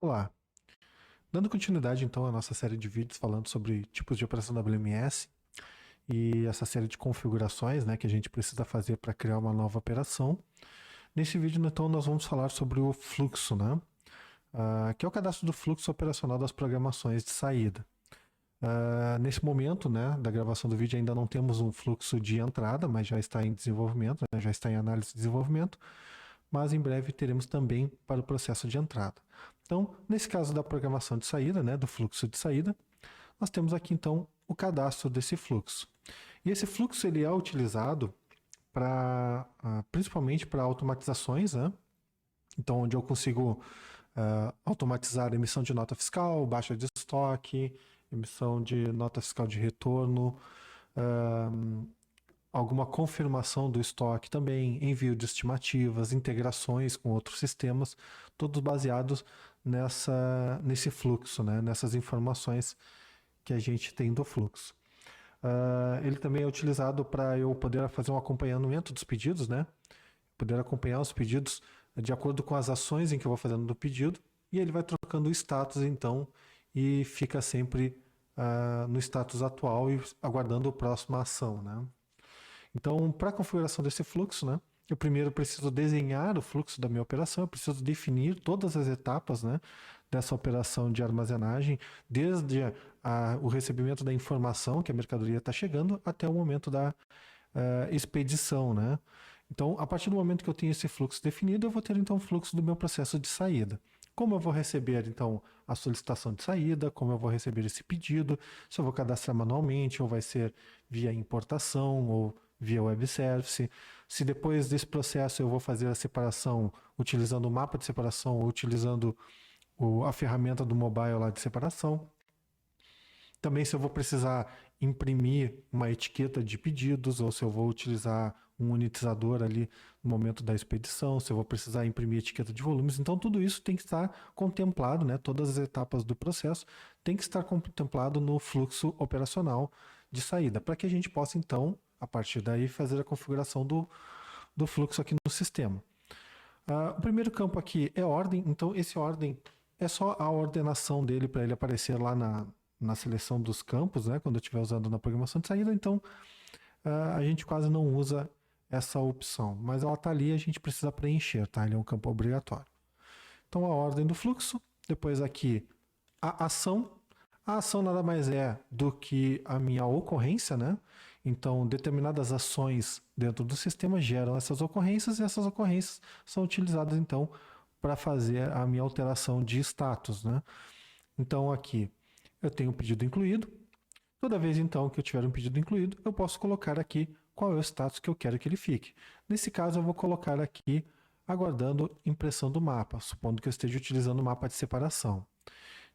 Olá, dando continuidade então à nossa série de vídeos falando sobre tipos de operação WMS e essa série de configurações, né, que a gente precisa fazer para criar uma nova operação. Nesse vídeo então nós vamos falar sobre o fluxo, né, que é o cadastro do fluxo operacional das programações de saída. Nesse momento, né, da gravação do vídeo ainda não temos um fluxo de entrada, mas já está em desenvolvimento, né, já está em análise de desenvolvimento, mas em breve teremos também para o processo de entrada. Então, nesse caso da programação de saída, né, do fluxo de saída, nós temos aqui então o cadastro desse fluxo. E esse fluxo ele é utilizado para principalmente para automatizações, né? Então, onde eu consigo automatizar a emissão de nota fiscal, baixa de estoque, emissão de nota fiscal de retorno, alguma confirmação do estoque também, envio de estimativas, integrações com outros sistemas, todos baseados nesse fluxo, né? Nessas informações que a gente tem do fluxo. Ele também é utilizado para eu poder fazer um acompanhamento dos pedidos, né? Poder acompanhar os pedidos de acordo com as ações em que eu vou fazendo do pedido, e ele vai trocando o status então e fica sempre no status atual e aguardando a próxima ação, né? Então, para a configuração desse fluxo, né, eu primeiro preciso desenhar o fluxo da minha operação, eu preciso definir todas as etapas, né, dessa operação de armazenagem, desde o recebimento da informação que a mercadoria está chegando até o momento da expedição, né? Então, a partir do momento que eu tenho esse fluxo definido, eu vou ter então o fluxo do meu processo de saída. Como eu vou receber então a solicitação de saída, como eu vou receber esse pedido, se eu vou cadastrar manualmente ou vai ser via importação ou via web service, se depois desse processo eu vou fazer a separação utilizando o mapa de separação ou utilizando a ferramenta do mobile lá de separação. Também se eu vou precisar imprimir uma etiqueta de pedidos ou se eu vou utilizar um unitizador ali no momento da expedição, se eu vou precisar imprimir etiqueta de volumes. Então tudo isso tem que estar contemplado, né? Todas as etapas do processo tem que estar contemplado no fluxo operacional de saída, para que a gente possa então, a partir daí, fazer a configuração do fluxo aqui no sistema. O primeiro campo aqui é ordem, então esse ordem é só a ordenação dele para ele aparecer lá na seleção dos campos, né, quando eu estiver usando na programação de saída, então a gente quase não usa essa opção, mas ela está ali e a gente precisa preencher, tá? Ele é um campo obrigatório. Então a ordem do fluxo, depois aqui a ação. A ação nada mais é do que a minha ocorrência, né? Então, determinadas ações dentro do sistema geram essas ocorrências e essas ocorrências são utilizadas então para fazer a minha alteração de status, né? Então aqui eu tenho um pedido incluído. Toda vez então que eu tiver um pedido incluído, eu posso colocar aqui qual é o status que eu quero que ele fique. Nesse caso, eu vou colocar aqui aguardando impressão do mapa, supondo que eu esteja utilizando o mapa de separação.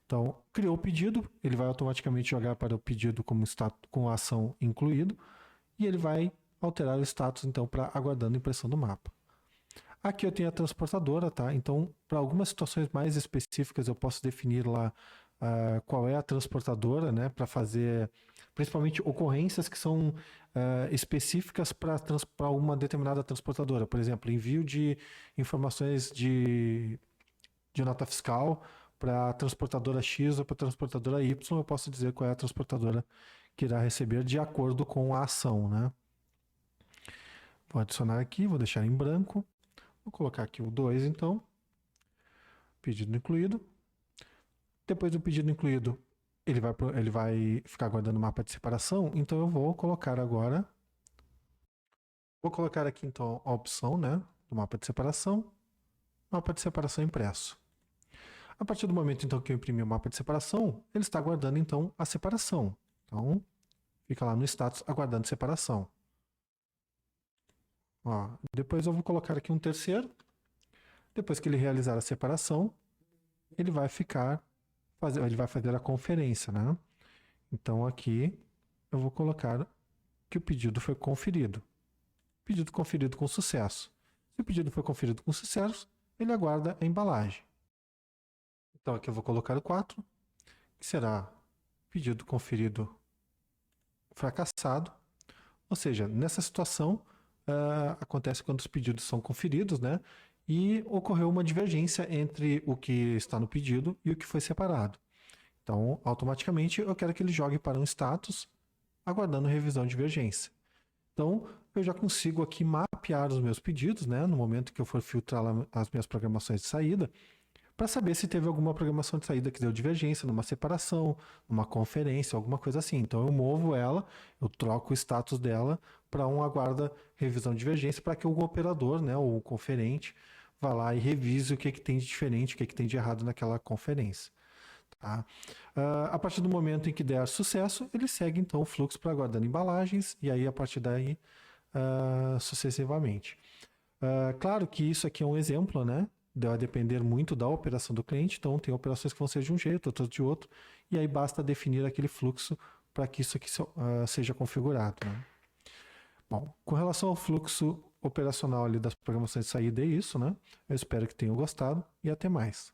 Então, criou o pedido, ele vai automaticamente jogar para o pedido como status, com a ação incluído, e ele vai alterar o status então para aguardando impressão do mapa. Aqui eu tenho a transportadora, tá? Então, para algumas situações mais específicas, eu posso definir lá qual é a transportadora, né? Para fazer, principalmente, ocorrências que são específicas para uma determinada transportadora. Por exemplo, envio de informações de nota fiscal para a transportadora X ou para a transportadora Y, eu posso dizer qual é a transportadora que irá receber de acordo com a ação, né? Vou adicionar aqui, vou deixar em branco. Vou colocar aqui o 2, então. Pedido incluído. Depois do pedido incluído, ele vai ficar guardando o mapa de separação. Então eu vou colocar agora. Vou colocar aqui então a opção, né, do mapa de separação. Mapa de separação impresso. A partir do momento então que eu imprimi o mapa de separação, ele está guardando então a separação. Então fica lá no status aguardando separação. Ó, depois eu vou colocar aqui um terceiro. Depois que ele realizar a separação, ele vai fazer a conferência, né? Então aqui eu vou colocar que o pedido foi conferido. Pedido conferido com sucesso. Se o pedido foi conferido com sucesso, ele aguarda a embalagem. Então aqui eu vou colocar o 4, que será pedido conferido fracassado. Ou seja, nessa situação acontece quando os pedidos são conferidos, né? e ocorreu uma divergência entre o que está no pedido e o que foi separado. Então, automaticamente, eu quero que ele jogue para um status, aguardando revisão de divergência. Então, eu já consigo aqui mapear os meus pedidos, né, no momento que eu for filtrar as minhas programações de saída, para saber se teve alguma programação de saída que deu divergência numa separação, numa conferência, alguma coisa assim. Então, eu movo ela, eu troco o status dela para um aguarda revisão de divergência, para que o operador, né, o conferente, vá lá e revise o que tem de diferente, o que tem de errado naquela conferência. Tá? A partir do momento em que der sucesso, ele segue então o fluxo para aguardando embalagens e aí a partir daí sucessivamente. Claro que isso aqui é um exemplo, né? Vai depender muito da operação do cliente, então tem operações que vão ser de um jeito, outras de outro, e aí basta definir aquele fluxo para que isso aqui seja configurado. Né? Bom, com relação ao fluxo operacional ali das programações de saída, é isso, né? Eu espero que tenham gostado e até mais.